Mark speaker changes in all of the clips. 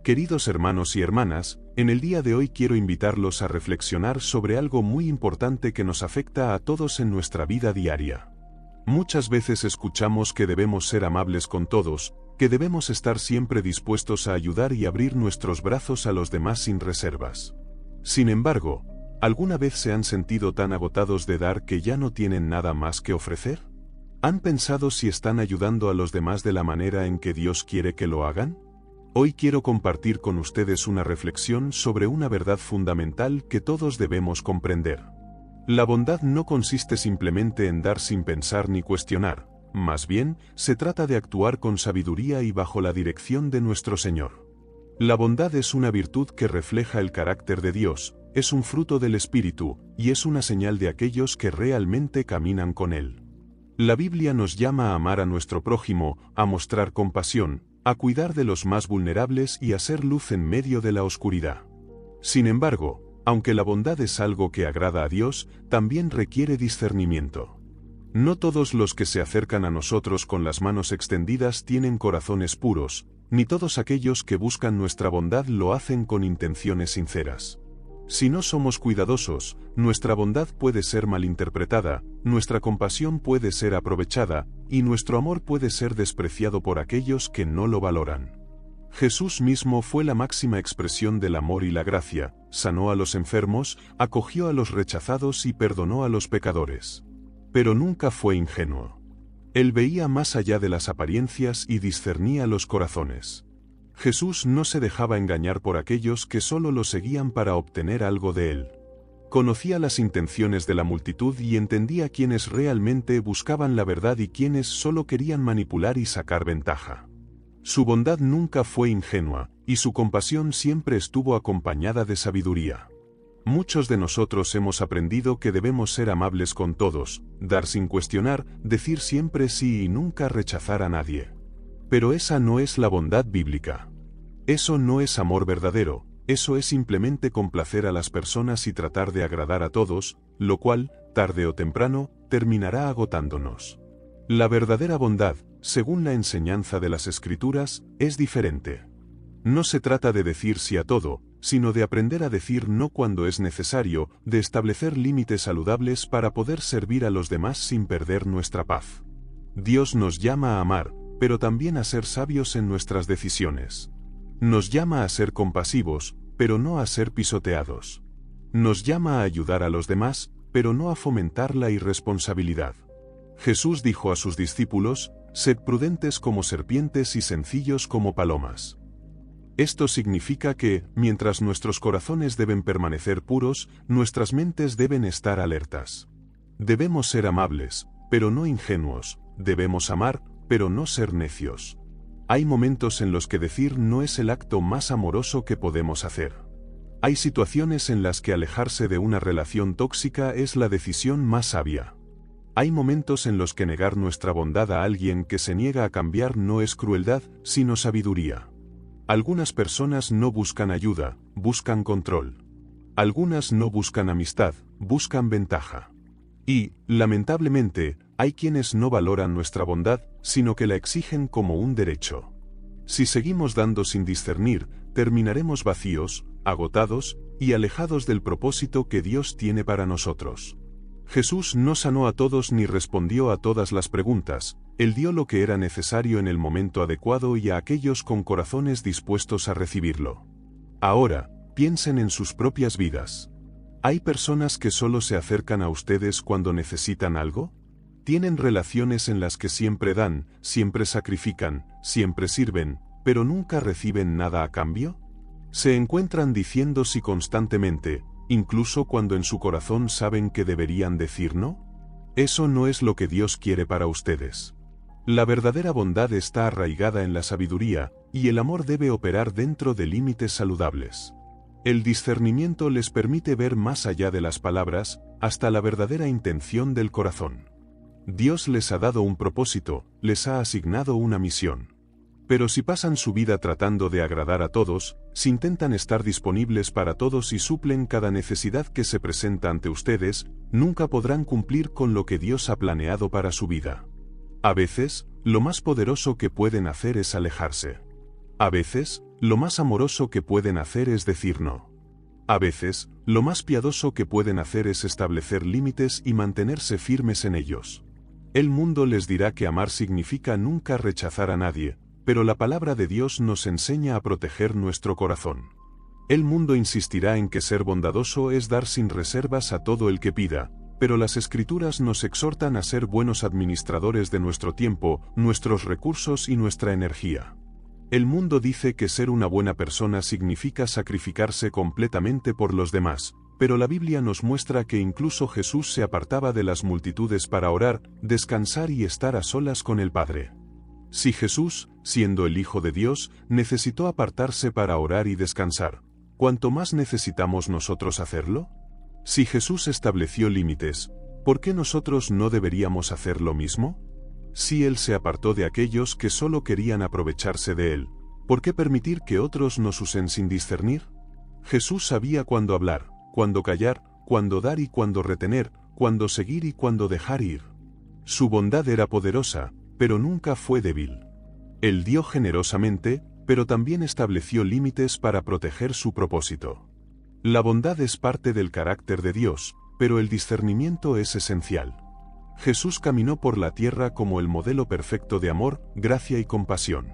Speaker 1: Queridos hermanos y hermanas, en el día de hoy quiero invitarlos a reflexionar sobre algo muy importante que nos afecta a todos en nuestra vida diaria. Muchas veces escuchamos que debemos ser amables con todos, que debemos estar siempre dispuestos a ayudar y abrir nuestros brazos a los demás sin reservas. Sin embargo, ¿alguna vez se han sentido tan agotados de dar que ya no tienen nada más que ofrecer? ¿Han pensado si están ayudando a los demás de la manera en que Dios quiere que lo hagan? Hoy quiero compartir con ustedes una reflexión sobre una verdad fundamental que todos debemos comprender. La bondad no consiste simplemente en dar sin pensar ni cuestionar, más bien, se trata de actuar con sabiduría y bajo la dirección de nuestro Señor. La bondad es una virtud que refleja el carácter de Dios, es un fruto del Espíritu, y es una señal de aquellos que realmente caminan con Él. La Biblia nos llama a amar a nuestro prójimo, a mostrar compasión, a cuidar de los más vulnerables y a ser luz en medio de la oscuridad. Sin embargo, aunque la bondad es algo que agrada a Dios, también requiere discernimiento. No todos los que se acercan a nosotros con las manos extendidas tienen corazones puros, ni todos aquellos que buscan nuestra bondad lo hacen con intenciones sinceras. Si no somos cuidadosos, nuestra bondad puede ser malinterpretada, nuestra compasión puede ser aprovechada, y nuestro amor puede ser despreciado por aquellos que no lo valoran. Jesús mismo fue la máxima expresión del amor y la gracia, sanó a los enfermos, acogió a los rechazados y perdonó a los pecadores. Pero nunca fue ingenuo. Él veía más allá de las apariencias y discernía los corazones. Jesús no se dejaba engañar por aquellos que solo lo seguían para obtener algo de él. Conocía las intenciones de la multitud y entendía quiénes realmente buscaban la verdad y quiénes solo querían manipular y sacar ventaja. Su bondad nunca fue ingenua, y su compasión siempre estuvo acompañada de sabiduría. Muchos de nosotros hemos aprendido que debemos ser amables con todos, dar sin cuestionar, decir siempre sí y nunca rechazar a nadie. Pero esa no es la bondad bíblica. Eso no es amor verdadero, eso es simplemente complacer a las personas y tratar de agradar a todos, lo cual, tarde o temprano, terminará agotándonos. La verdadera bondad, según la enseñanza de las Escrituras, es diferente. No se trata de decir sí a todo, sino de aprender a decir no cuando es necesario, de establecer límites saludables para poder servir a los demás sin perder nuestra paz. Dios nos llama a amar, pero también a ser sabios en nuestras decisiones. Nos llama a ser compasivos, pero no a ser pisoteados. Nos llama a ayudar a los demás, pero no a fomentar la irresponsabilidad. Jesús dijo a sus discípulos: «Sed prudentes como serpientes y sencillos como palomas». Esto significa que, mientras nuestros corazones deben permanecer puros, nuestras mentes deben estar alertas. Debemos ser amables, pero no ingenuos, debemos amar, pero no ser necios. Hay momentos en los que decir no es el acto más amoroso que podemos hacer. Hay situaciones en las que alejarse de una relación tóxica es la decisión más sabia. Hay momentos en los que negar nuestra bondad a alguien que se niega a cambiar no es crueldad, sino sabiduría. Algunas personas no buscan ayuda, buscan control. Algunas no buscan amistad, buscan ventaja. Y, lamentablemente, hay quienes no valoran nuestra bondad, sino que la exigen como un derecho. Si seguimos dando sin discernir, terminaremos vacíos, agotados, y alejados del propósito que Dios tiene para nosotros. Jesús no sanó a todos ni respondió a todas las preguntas, Él dio lo que era necesario en el momento adecuado y a aquellos con corazones dispuestos a recibirlo. Ahora, piensen en sus propias vidas. ¿Hay personas que solo se acercan a ustedes cuando necesitan algo? ¿Tienen relaciones en las que siempre dan, siempre sacrifican, siempre sirven, pero nunca reciben nada a cambio? ¿Se encuentran diciendo sí constantemente, incluso cuando en su corazón saben que deberían decir no? Eso no es lo que Dios quiere para ustedes. La verdadera bondad está arraigada en la sabiduría, y el amor debe operar dentro de límites saludables. El discernimiento les permite ver más allá de las palabras, hasta la verdadera intención del corazón. Dios les ha dado un propósito, les ha asignado una misión. Pero si pasan su vida tratando de agradar a todos, si intentan estar disponibles para todos y suplen cada necesidad que se presenta ante ustedes, nunca podrán cumplir con lo que Dios ha planeado para su vida. A veces, lo más poderoso que pueden hacer es alejarse. A veces, lo más amoroso que pueden hacer es decir no. A veces, lo más piadoso que pueden hacer es establecer límites y mantenerse firmes en ellos. El mundo les dirá que amar significa nunca rechazar a nadie, pero la palabra de Dios nos enseña a proteger nuestro corazón. El mundo insistirá en que ser bondadoso es dar sin reservas a todo el que pida, pero las Escrituras nos exhortan a ser buenos administradores de nuestro tiempo, nuestros recursos y nuestra energía. El mundo dice que ser una buena persona significa sacrificarse completamente por los demás, pero la Biblia nos muestra que incluso Jesús se apartaba de las multitudes para orar, descansar y estar a solas con el Padre. Si Jesús, siendo el Hijo de Dios, necesitó apartarse para orar y descansar, ¿cuánto más necesitamos nosotros hacerlo? Si Jesús estableció límites, ¿por qué nosotros no deberíamos hacer lo mismo? Si Él se apartó de aquellos que solo querían aprovecharse de Él, ¿por qué permitir que otros nos usen sin discernir? Jesús sabía cuándo hablar, cuándo callar, cuándo dar y cuándo retener, cuándo seguir y cuándo dejar ir. Su bondad era poderosa, pero nunca fue débil. Él dio generosamente, pero también estableció límites para proteger su propósito. La bondad es parte del carácter de Dios, pero el discernimiento es esencial. Jesús caminó por la tierra como el modelo perfecto de amor, gracia y compasión.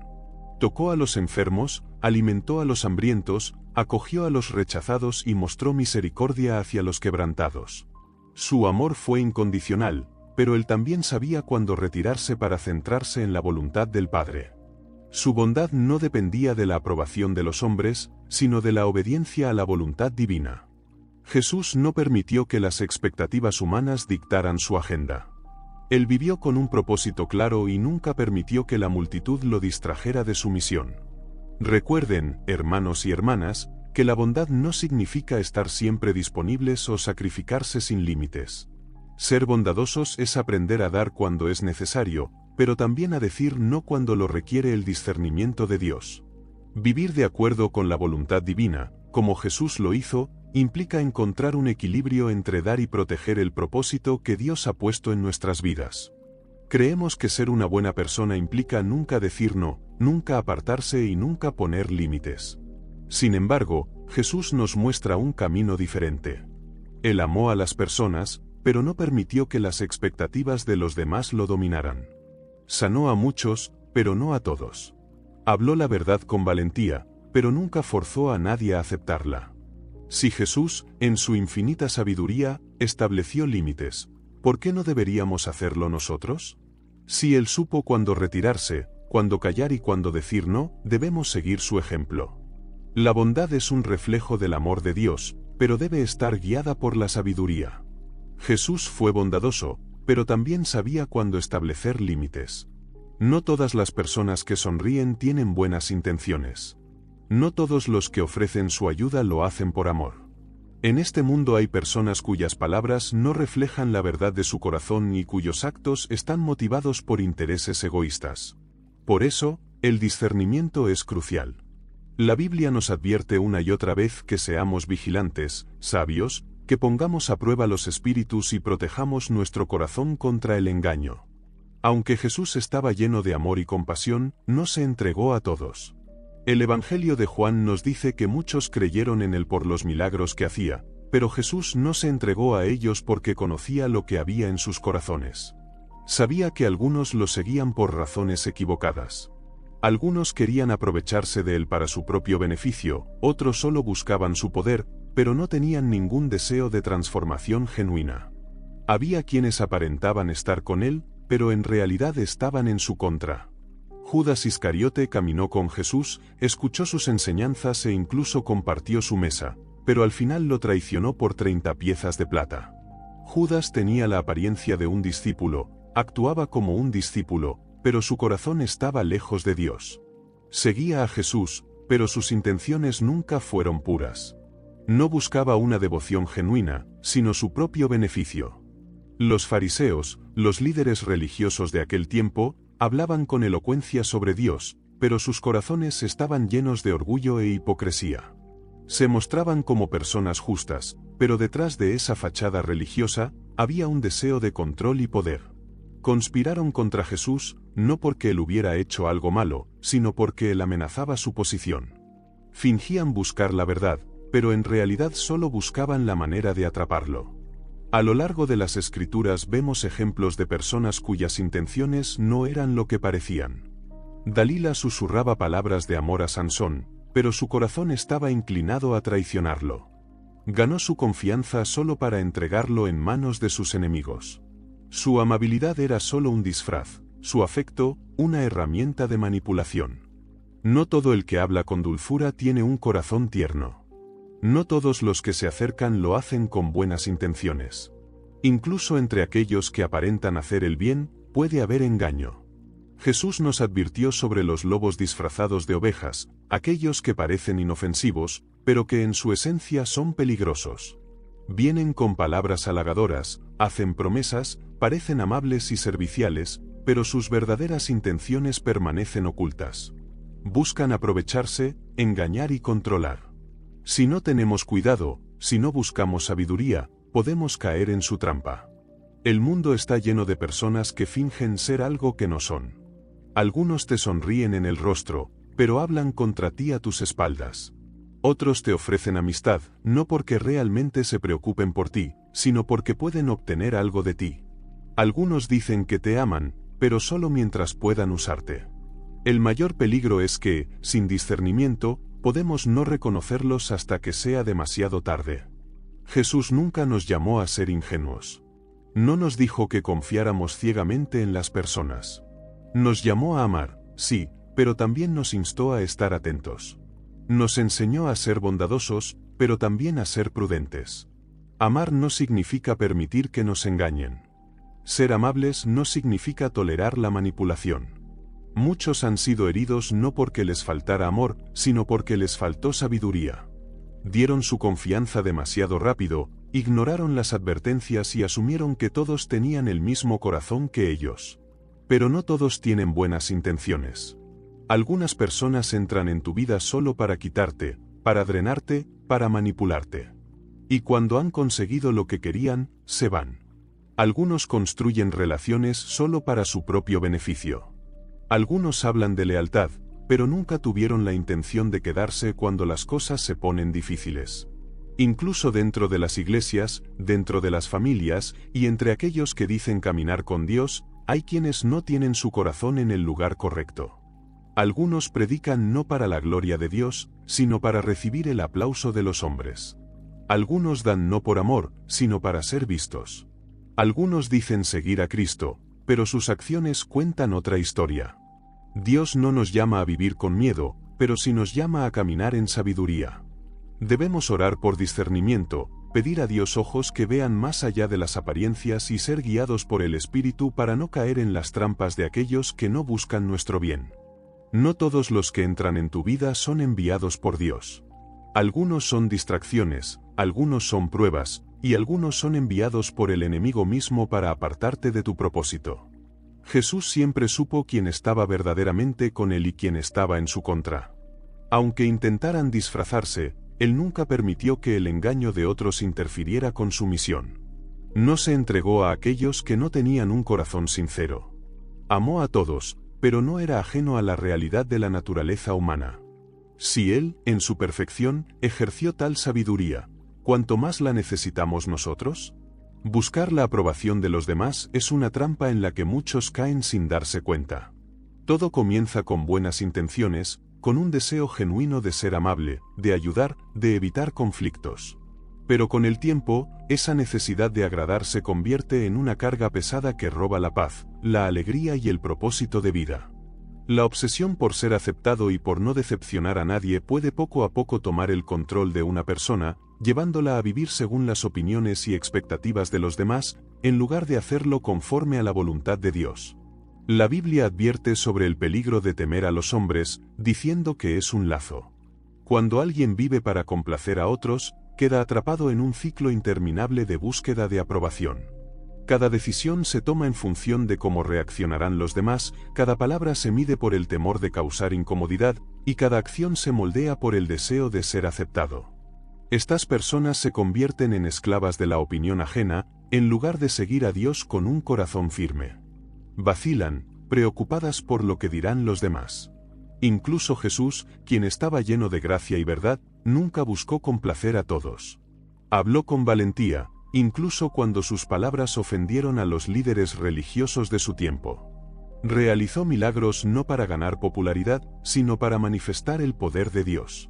Speaker 1: Tocó a los enfermos, alimentó a los hambrientos, acogió a los rechazados y mostró misericordia hacia los quebrantados. Su amor fue incondicional, pero él también sabía cuándo retirarse para centrarse en la voluntad del Padre. Su bondad no dependía de la aprobación de los hombres, sino de la obediencia a la voluntad divina. Jesús no permitió que las expectativas humanas dictaran su agenda. Él vivió con un propósito claro y nunca permitió que la multitud lo distrajera de su misión. Recuerden, hermanos y hermanas, que la bondad no significa estar siempre disponibles o sacrificarse sin límites. Ser bondadosos es aprender a dar cuando es necesario, pero también a decir no cuando lo requiere el discernimiento de Dios. Vivir de acuerdo con la voluntad divina, como Jesús lo hizo, implica encontrar un equilibrio entre dar y proteger el propósito que Dios ha puesto en nuestras vidas. Creemos que ser una buena persona implica nunca decir no, nunca apartarse y nunca poner límites. Sin embargo, Jesús nos muestra un camino diferente. Él amó a las personas, pero no permitió que las expectativas de los demás lo dominaran. Sanó a muchos, pero no a todos. Habló la verdad con valentía, pero nunca forzó a nadie a aceptarla. Si Jesús, en su infinita sabiduría, estableció límites, ¿por qué no deberíamos hacerlo nosotros? Si Él supo cuándo retirarse, cuándo callar y cuándo decir no, debemos seguir su ejemplo. La bondad es un reflejo del amor de Dios, pero debe estar guiada por la sabiduría. Jesús fue bondadoso, pero también sabía cuándo establecer límites. No todas las personas que sonríen tienen buenas intenciones. No todos los que ofrecen su ayuda lo hacen por amor. En este mundo hay personas cuyas palabras no reflejan la verdad de su corazón y cuyos actos están motivados por intereses egoístas. Por eso, el discernimiento es crucial. La Biblia nos advierte una y otra vez que seamos vigilantes, sabios, que pongamos a prueba los espíritus y protejamos nuestro corazón contra el engaño. Aunque Jesús estaba lleno de amor y compasión, no se entregó a todos. El Evangelio de Juan nos dice que muchos creyeron en él por los milagros que hacía, pero Jesús no se entregó a ellos porque conocía lo que había en sus corazones. Sabía que algunos lo seguían por razones equivocadas. Algunos querían aprovecharse de él para su propio beneficio, otros solo buscaban su poder, pero no tenían ningún deseo de transformación genuina. Había quienes aparentaban estar con él, pero en realidad estaban en su contra. Judas Iscariote caminó con Jesús, escuchó sus enseñanzas e incluso compartió su mesa, pero al final lo traicionó por 30 piezas de plata. Judas tenía la apariencia de un discípulo, actuaba como un discípulo, pero su corazón estaba lejos de Dios. Seguía a Jesús, pero sus intenciones nunca fueron puras. No buscaba una devoción genuina, sino su propio beneficio. Los fariseos, los líderes religiosos de aquel tiempo, hablaban con elocuencia sobre Dios, pero sus corazones estaban llenos de orgullo e hipocresía. Se mostraban como personas justas, pero detrás de esa fachada religiosa, había un deseo de control y poder. Conspiraron contra Jesús, no porque él hubiera hecho algo malo, sino porque él amenazaba su posición. Fingían buscar la verdad, pero en realidad solo buscaban la manera de atraparlo. A lo largo de las Escrituras vemos ejemplos de personas cuyas intenciones no eran lo que parecían. Dalila susurraba palabras de amor a Sansón, pero su corazón estaba inclinado a traicionarlo. Ganó su confianza solo para entregarlo en manos de sus enemigos. Su amabilidad era solo un disfraz, su afecto, una herramienta de manipulación. No todo el que habla con dulzura tiene un corazón tierno. No todos los que se acercan lo hacen con buenas intenciones. Incluso entre aquellos que aparentan hacer el bien, puede haber engaño. Jesús nos advirtió sobre los lobos disfrazados de ovejas, aquellos que parecen inofensivos, pero que en su esencia son peligrosos. Vienen con palabras halagadoras, hacen promesas, parecen amables y serviciales, pero sus verdaderas intenciones permanecen ocultas. Buscan aprovecharse, engañar y controlar. Si no tenemos cuidado, si no buscamos sabiduría, podemos caer en su trampa. El mundo está lleno de personas que fingen ser algo que no son. Algunos te sonríen en el rostro, pero hablan contra ti a tus espaldas. Otros te ofrecen amistad, no porque realmente se preocupen por ti, sino porque pueden obtener algo de ti. Algunos dicen que te aman, pero solo mientras puedan usarte. El mayor peligro es que, sin discernimiento, podemos no reconocerlos hasta que sea demasiado tarde. Jesús nunca nos llamó a ser ingenuos. No nos dijo que confiáramos ciegamente en las personas. Nos llamó a amar, sí, pero también nos instó a estar atentos. Nos enseñó a ser bondadosos, pero también a ser prudentes. Amar no significa permitir que nos engañen. Ser amables no significa tolerar la manipulación. Muchos han sido heridos no porque les faltara amor, sino porque les faltó sabiduría. Dieron su confianza demasiado rápido, ignoraron las advertencias y asumieron que todos tenían el mismo corazón que ellos. Pero no todos tienen buenas intenciones. Algunas personas entran en tu vida solo para quitarte, para drenarte, para manipularte. Y cuando han conseguido lo que querían, se van. Algunos construyen relaciones solo para su propio beneficio. Algunos hablan de lealtad, pero nunca tuvieron la intención de quedarse cuando las cosas se ponen difíciles. Incluso dentro de las iglesias, dentro de las familias, y entre aquellos que dicen caminar con Dios, hay quienes no tienen su corazón en el lugar correcto. Algunos predican no para la gloria de Dios, sino para recibir el aplauso de los hombres. Algunos dan no por amor, sino para ser vistos. Algunos dicen seguir a Cristo, pero sus acciones cuentan otra historia. Dios no nos llama a vivir con miedo, pero sí nos llama a caminar en sabiduría. Debemos orar por discernimiento, pedir a Dios ojos que vean más allá de las apariencias y ser guiados por el Espíritu para no caer en las trampas de aquellos que no buscan nuestro bien. No todos los que entran en tu vida son enviados por Dios. Algunos son distracciones, algunos son pruebas, y algunos son enviados por el enemigo mismo para apartarte de tu propósito. Jesús siempre supo quién estaba verdaderamente con él y quién estaba en su contra. Aunque intentaran disfrazarse, él nunca permitió que el engaño de otros interfiriera con su misión. No se entregó a aquellos que no tenían un corazón sincero. Amó a todos, pero no era ajeno a la realidad de la naturaleza humana. Si él, en su perfección, ejerció tal sabiduría, ¿cuánto más la necesitamos nosotros? Buscar la aprobación de los demás es una trampa en la que muchos caen sin darse cuenta. Todo comienza con buenas intenciones, con un deseo genuino de ser amable, de ayudar, de evitar conflictos. Pero con el tiempo, esa necesidad de agradar se convierte en una carga pesada que roba la paz, la alegría y el propósito de vida. La obsesión por ser aceptado y por no decepcionar a nadie puede poco a poco tomar el control de una persona, llevándola a vivir según las opiniones y expectativas de los demás, en lugar de hacerlo conforme a la voluntad de Dios. La Biblia advierte sobre el peligro de temer a los hombres, diciendo que es un lazo. Cuando alguien vive para complacer a otros, queda atrapado en un ciclo interminable de búsqueda de aprobación. Cada decisión se toma en función de cómo reaccionarán los demás, cada palabra se mide por el temor de causar incomodidad, y cada acción se moldea por el deseo de ser aceptado. Estas personas se convierten en esclavas de la opinión ajena, en lugar de seguir a Dios con un corazón firme. Vacilan, preocupadas por lo que dirán los demás. Incluso Jesús, quien estaba lleno de gracia y verdad, nunca buscó complacer a todos. Habló con valentía, incluso cuando sus palabras ofendieron a los líderes religiosos de su tiempo. Realizó milagros no para ganar popularidad, sino para manifestar el poder de Dios.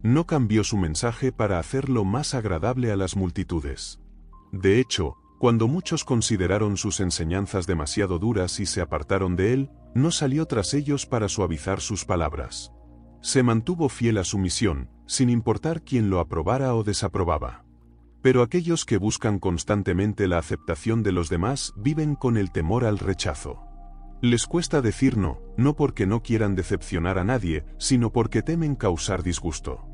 Speaker 1: No cambió su mensaje para hacerlo más agradable a las multitudes. De hecho, cuando muchos consideraron sus enseñanzas demasiado duras y se apartaron de él, no salió tras ellos para suavizar sus palabras. Se mantuvo fiel a su misión, sin importar quién lo aprobara o desaprobaba. Pero aquellos que buscan constantemente la aceptación de los demás viven con el temor al rechazo. Les cuesta decir no, no porque no quieran decepcionar a nadie, sino porque temen causar disgusto.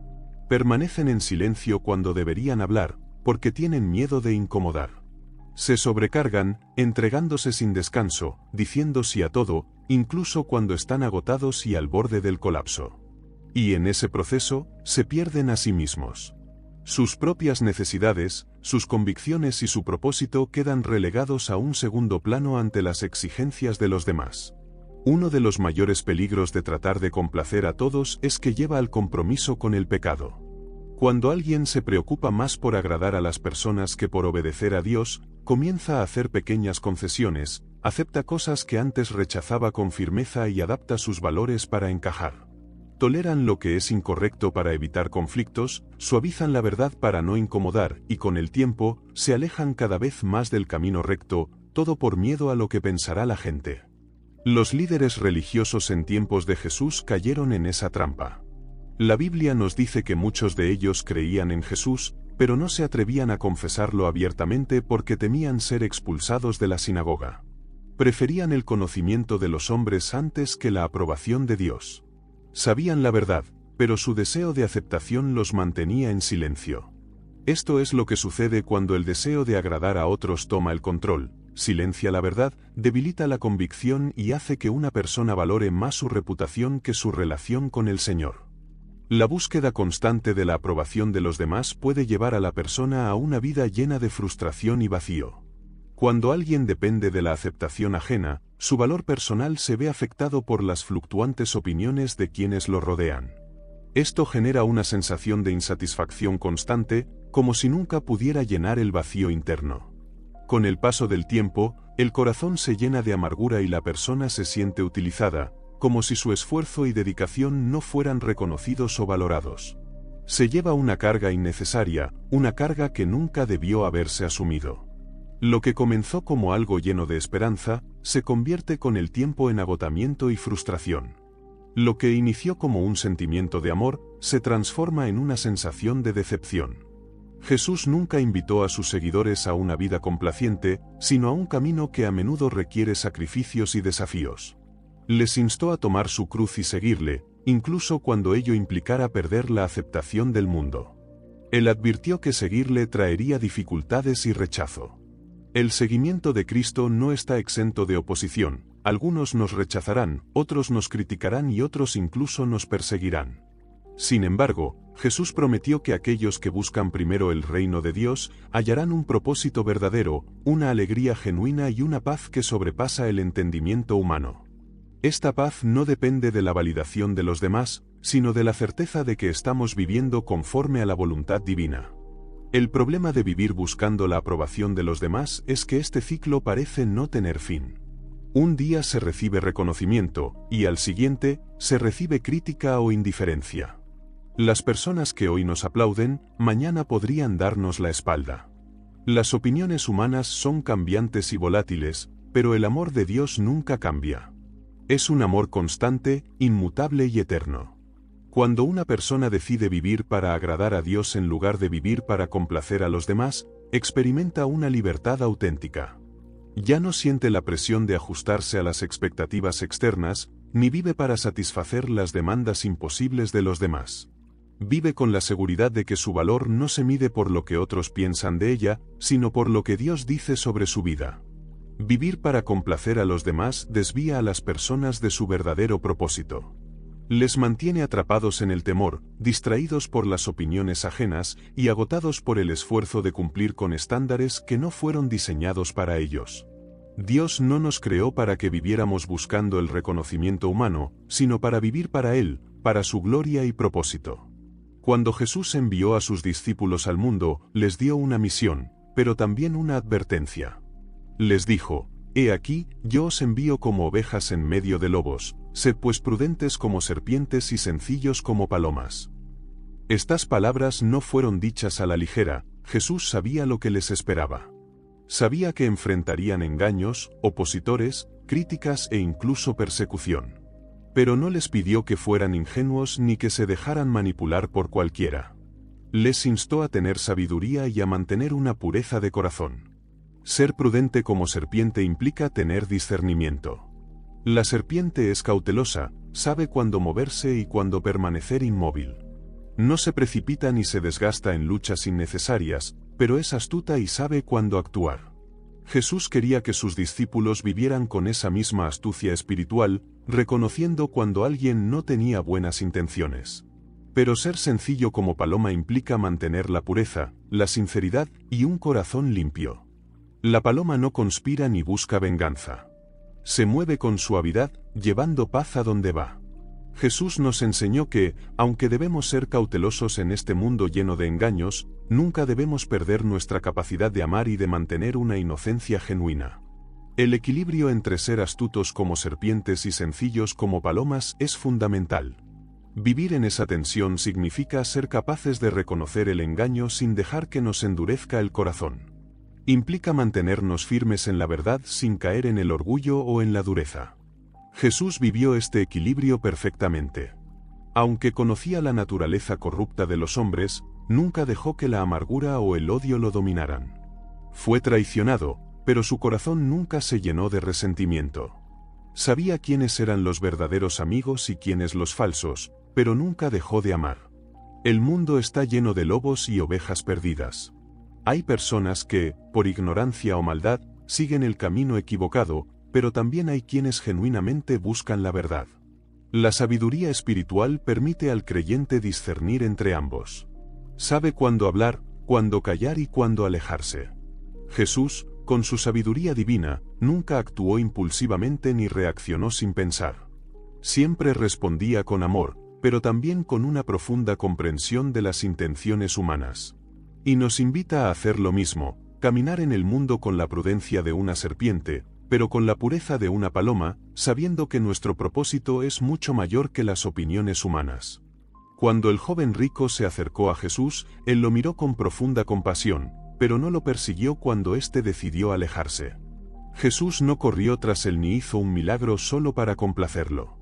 Speaker 1: Permanecen en silencio cuando deberían hablar, porque tienen miedo de incomodar. Se sobrecargan, entregándose sin descanso, diciendo sí a todo, incluso cuando están agotados y al borde del colapso. Y en ese proceso, se pierden a sí mismos. Sus propias necesidades, sus convicciones y su propósito quedan relegados a un segundo plano ante las exigencias de los demás. Uno de los mayores peligros de tratar de complacer a todos es que lleva al compromiso con el pecado. Cuando alguien se preocupa más por agradar a las personas que por obedecer a Dios, comienza a hacer pequeñas concesiones, acepta cosas que antes rechazaba con firmeza y adapta sus valores para encajar. Toleran lo que es incorrecto para evitar conflictos, suavizan la verdad para no incomodar y con el tiempo, se alejan cada vez más del camino recto, todo por miedo a lo que pensará la gente. Los líderes religiosos en tiempos de Jesús cayeron en esa trampa. La Biblia nos dice que muchos de ellos creían en Jesús, pero no se atrevían a confesarlo abiertamente porque temían ser expulsados de la sinagoga. Preferían el conocimiento de los hombres antes que la aprobación de Dios. Sabían la verdad, pero su deseo de aceptación los mantenía en silencio. Esto es lo que sucede cuando el deseo de agradar a otros toma el control, silencia la verdad, debilita la convicción y hace que una persona valore más su reputación que su relación con el Señor. La búsqueda constante de la aprobación de los demás puede llevar a la persona a una vida llena de frustración y vacío. Cuando alguien depende de la aceptación ajena, su valor personal se ve afectado por las fluctuantes opiniones de quienes lo rodean. Esto genera una sensación de insatisfacción constante, como si nunca pudiera llenar el vacío interno. Con el paso del tiempo, el corazón se llena de amargura y la persona se siente utilizada, como si su esfuerzo y dedicación no fueran reconocidos o valorados. Se lleva una carga innecesaria, una carga que nunca debió haberse asumido. Lo que comenzó como algo lleno de esperanza, se convierte con el tiempo en agotamiento y frustración. Lo que inició como un sentimiento de amor, se transforma en una sensación de decepción. Jesús nunca invitó a sus seguidores a una vida complaciente, sino a un camino que a menudo requiere sacrificios y desafíos. Les instó a tomar su cruz y seguirle, incluso cuando ello implicara perder la aceptación del mundo. Él advirtió que seguirle traería dificultades y rechazo. El seguimiento de Cristo no está exento de oposición, algunos nos rechazarán, otros nos criticarán y otros incluso nos perseguirán. Sin embargo, Jesús prometió que aquellos que buscan primero el reino de Dios, hallarán un propósito verdadero, una alegría genuina y una paz que sobrepasa el entendimiento humano. Esta paz no depende de la validación de los demás, sino de la certeza de que estamos viviendo conforme a la voluntad divina. El problema de vivir buscando la aprobación de los demás es que este ciclo parece no tener fin. Un día se recibe reconocimiento, y al siguiente, se recibe crítica o indiferencia. Las personas que hoy nos aplauden, mañana podrían darnos la espalda. Las opiniones humanas son cambiantes y volátiles, pero el amor de Dios nunca cambia. Es un amor constante, inmutable y eterno. Cuando una persona decide vivir para agradar a Dios en lugar de vivir para complacer a los demás, experimenta una libertad auténtica. Ya no siente la presión de ajustarse a las expectativas externas, ni vive para satisfacer las demandas imposibles de los demás. Vive con la seguridad de que su valor no se mide por lo que otros piensan de ella, sino por lo que Dios dice sobre su vida. Vivir para complacer a los demás desvía a las personas de su verdadero propósito. Les mantiene atrapados en el temor, distraídos por las opiniones ajenas y agotados por el esfuerzo de cumplir con estándares que no fueron diseñados para ellos. Dios no nos creó para que viviéramos buscando el reconocimiento humano, sino para vivir para Él, para su gloria y propósito. Cuando Jesús envió a sus discípulos al mundo, les dio una misión, pero también una advertencia. Les dijo: «He aquí, yo os envío como ovejas en medio de lobos, sed pues prudentes como serpientes y sencillos como palomas». Estas palabras no fueron dichas a la ligera. Jesús sabía lo que les esperaba. Sabía que enfrentarían engaños, opositores, críticas e incluso persecución. Pero no les pidió que fueran ingenuos ni que se dejaran manipular por cualquiera. Les instó a tener sabiduría y a mantener una pureza de corazón. Ser prudente como serpiente implica tener discernimiento. La serpiente es cautelosa, sabe cuándo moverse y cuándo permanecer inmóvil. No se precipita ni se desgasta en luchas innecesarias, pero es astuta y sabe cuándo actuar. Jesús quería que sus discípulos vivieran con esa misma astucia espiritual, reconociendo cuando alguien no tenía buenas intenciones. Pero ser sencillo como paloma implica mantener la pureza, la sinceridad y un corazón limpio. La paloma no conspira ni busca venganza. Se mueve con suavidad, llevando paz a donde va. Jesús nos enseñó que, aunque debemos ser cautelosos en este mundo lleno de engaños, nunca debemos perder nuestra capacidad de amar y de mantener una inocencia genuina. El equilibrio entre ser astutos como serpientes y sencillos como palomas es fundamental. Vivir en esa tensión significa ser capaces de reconocer el engaño sin dejar que nos endurezca el corazón. Implica mantenernos firmes en la verdad sin caer en el orgullo o en la dureza. Jesús vivió este equilibrio perfectamente. Aunque conocía la naturaleza corrupta de los hombres, nunca dejó que la amargura o el odio lo dominaran. Fue traicionado, pero su corazón nunca se llenó de resentimiento. Sabía quiénes eran los verdaderos amigos y quiénes los falsos, pero nunca dejó de amar. El mundo está lleno de lobos y ovejas perdidas. Hay personas que, por ignorancia o maldad, siguen el camino equivocado, pero también hay quienes genuinamente buscan la verdad. La sabiduría espiritual permite al creyente discernir entre ambos. Sabe cuándo hablar, cuándo callar y cuándo alejarse. Jesús, con su sabiduría divina, nunca actuó impulsivamente ni reaccionó sin pensar. Siempre respondía con amor, pero también con una profunda comprensión de las intenciones humanas. Y nos invita a hacer lo mismo, caminar en el mundo con la prudencia de una serpiente, pero con la pureza de una paloma, sabiendo que nuestro propósito es mucho mayor que las opiniones humanas. Cuando el joven rico se acercó a Jesús, él lo miró con profunda compasión, pero no lo persiguió cuando éste decidió alejarse. Jesús no corrió tras él ni hizo un milagro solo para complacerlo.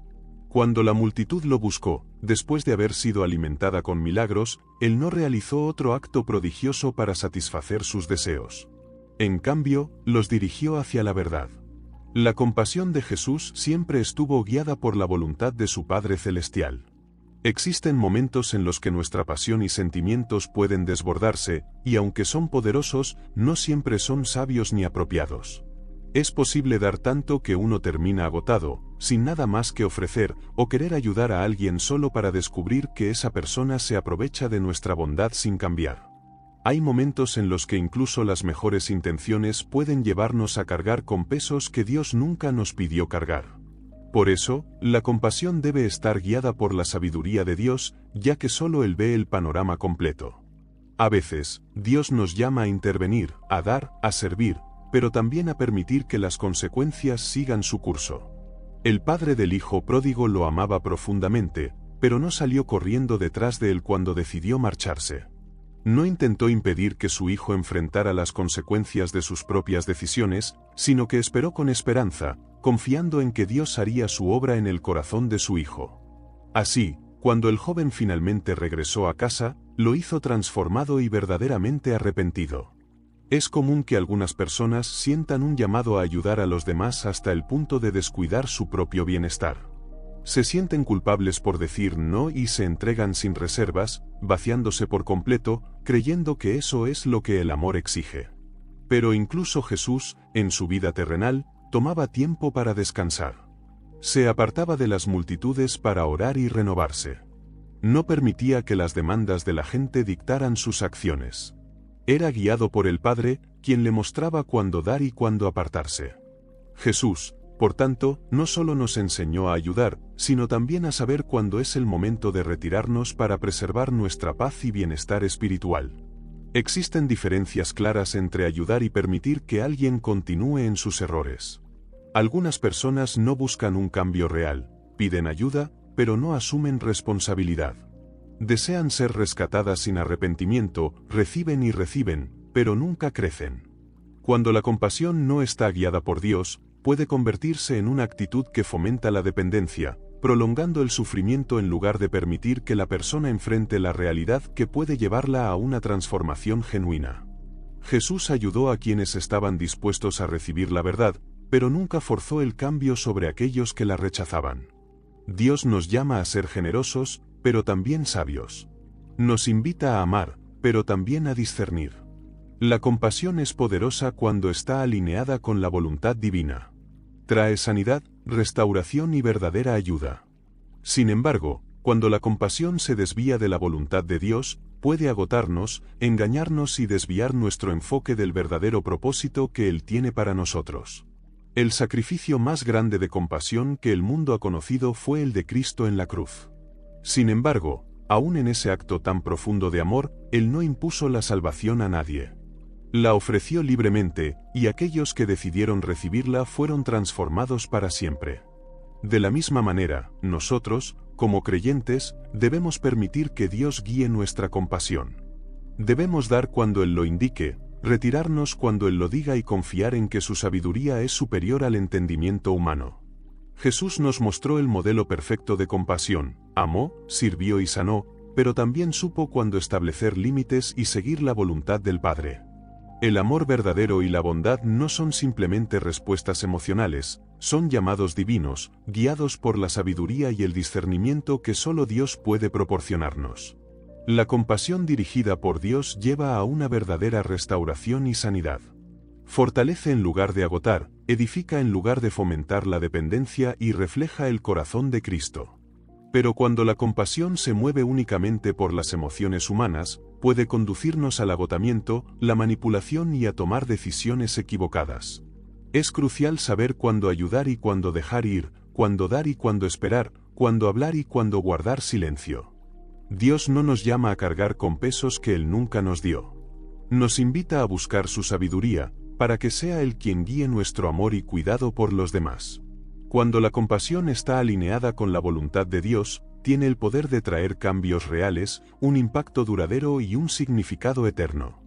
Speaker 1: Cuando la multitud lo buscó, después de haber sido alimentada con milagros, él no realizó otro acto prodigioso para satisfacer sus deseos. En cambio, los dirigió hacia la verdad. La compasión de Jesús siempre estuvo guiada por la voluntad de su Padre Celestial. Existen momentos en los que nuestra pasión y sentimientos pueden desbordarse, y aunque son poderosos, no siempre son sabios ni apropiados. Es posible dar tanto que uno termina agotado, sin nada más que ofrecer, o querer ayudar a alguien solo para descubrir que esa persona se aprovecha de nuestra bondad sin cambiar. Hay momentos en los que incluso las mejores intenciones pueden llevarnos a cargar con pesos que Dios nunca nos pidió cargar. Por eso, la compasión debe estar guiada por la sabiduría de Dios, ya que solo Él ve el panorama completo. A veces, Dios nos llama a intervenir, a dar, a servir, pero también a permitir que las consecuencias sigan su curso. El padre del hijo pródigo lo amaba profundamente, pero no salió corriendo detrás de él cuando decidió marcharse. No intentó impedir que su hijo enfrentara las consecuencias de sus propias decisiones, sino que esperó con esperanza, confiando en que Dios haría su obra en el corazón de su hijo. Así, cuando el joven finalmente regresó a casa, lo hizo transformado y verdaderamente arrepentido. Es común que algunas personas sientan un llamado a ayudar a los demás hasta el punto de descuidar su propio bienestar. Se sienten culpables por decir no y se entregan sin reservas, vaciándose por completo, creyendo que eso es lo que el amor exige. Pero incluso Jesús, en su vida terrenal, tomaba tiempo para descansar. Se apartaba de las multitudes para orar y renovarse. No permitía que las demandas de la gente dictaran sus acciones. Era guiado por el Padre, quien le mostraba cuándo dar y cuándo apartarse. Jesús, por tanto, no solo nos enseñó a ayudar, sino también a saber cuándo es el momento de retirarnos para preservar nuestra paz y bienestar espiritual. Existen diferencias claras entre ayudar y permitir que alguien continúe en sus errores. Algunas personas no buscan un cambio real, piden ayuda, pero no asumen responsabilidad. Desean ser rescatadas sin arrepentimiento, reciben y reciben, pero nunca crecen. Cuando la compasión no está guiada por Dios, puede convertirse en una actitud que fomenta la dependencia, prolongando el sufrimiento en lugar de permitir que la persona enfrente la realidad que puede llevarla a una transformación genuina. Jesús ayudó a quienes estaban dispuestos a recibir la verdad, pero nunca forzó el cambio sobre aquellos que la rechazaban. Dios nos llama a ser generosos, pero también sabios. Nos invita a amar, pero también a discernir. La compasión es poderosa cuando está alineada con la voluntad divina. Trae sanidad, restauración y verdadera ayuda. Sin embargo, cuando la compasión se desvía de la voluntad de Dios, puede agotarnos, engañarnos y desviar nuestro enfoque del verdadero propósito que Él tiene para nosotros. El sacrificio más grande de compasión que el mundo ha conocido fue el de Cristo en la cruz. Sin embargo, aún en ese acto tan profundo de amor, Él no impuso la salvación a nadie. La ofreció libremente, y aquellos que decidieron recibirla fueron transformados para siempre. De la misma manera, nosotros, como creyentes, debemos permitir que Dios guíe nuestra compasión. Debemos dar cuando Él lo indique, retirarnos cuando Él lo diga y confiar en que su sabiduría es superior al entendimiento humano. Jesús nos mostró el modelo perfecto de compasión, amó, sirvió y sanó, pero también supo cuándo establecer límites y seguir la voluntad del Padre. El amor verdadero y la bondad no son simplemente respuestas emocionales, son llamados divinos, guiados por la sabiduría y el discernimiento que solo Dios puede proporcionarnos. La compasión dirigida por Dios lleva a una verdadera restauración y sanidad. Fortalece en lugar de agotar, edifica en lugar de fomentar la dependencia y refleja el corazón de Cristo. Pero cuando la compasión se mueve únicamente por las emociones humanas, puede conducirnos al agotamiento, la manipulación y a tomar decisiones equivocadas. Es crucial saber cuándo ayudar y cuándo dejar ir, cuándo dar y cuándo esperar, cuándo hablar y cuándo guardar silencio. Dios no nos llama a cargar con pesos que Él nunca nos dio. Nos invita a buscar su sabiduría, para que sea Él quien guíe nuestro amor y cuidado por los demás. Cuando la compasión está alineada con la voluntad de Dios, tiene el poder de traer cambios reales, un impacto duradero y un significado eterno.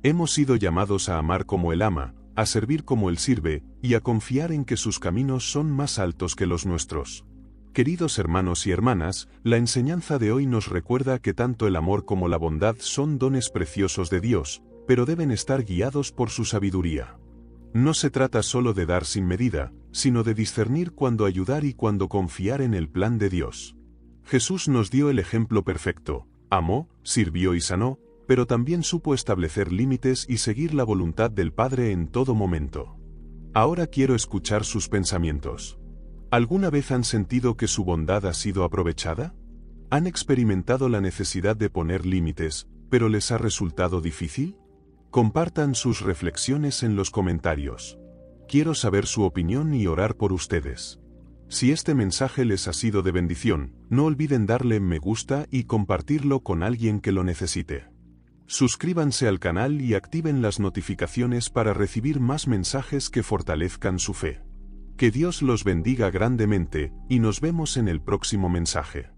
Speaker 1: Hemos sido llamados a amar como Él ama, a servir como Él sirve, y a confiar en que sus caminos son más altos que los nuestros. Queridos hermanos y hermanas, la enseñanza de hoy nos recuerda que tanto el amor como la bondad son dones preciosos de Dios, pero deben estar guiados por su sabiduría. No se trata solo de dar sin medida, sino de discernir cuándo ayudar y cuándo confiar en el plan de Dios. Jesús nos dio el ejemplo perfecto, amó, sirvió y sanó, pero también supo establecer límites y seguir la voluntad del Padre en todo momento. Ahora quiero escuchar sus pensamientos. ¿Alguna vez han sentido que su bondad ha sido aprovechada? ¿Han experimentado la necesidad de poner límites, pero les ha resultado difícil? Compartan sus reflexiones en los comentarios. Quiero saber su opinión y orar por ustedes. Si este mensaje les ha sido de bendición, no olviden darle me gusta y compartirlo con alguien que lo necesite. Suscríbanse al canal y activen las notificaciones para recibir más mensajes que fortalezcan su fe. Que Dios los bendiga grandemente, y nos vemos en el próximo mensaje.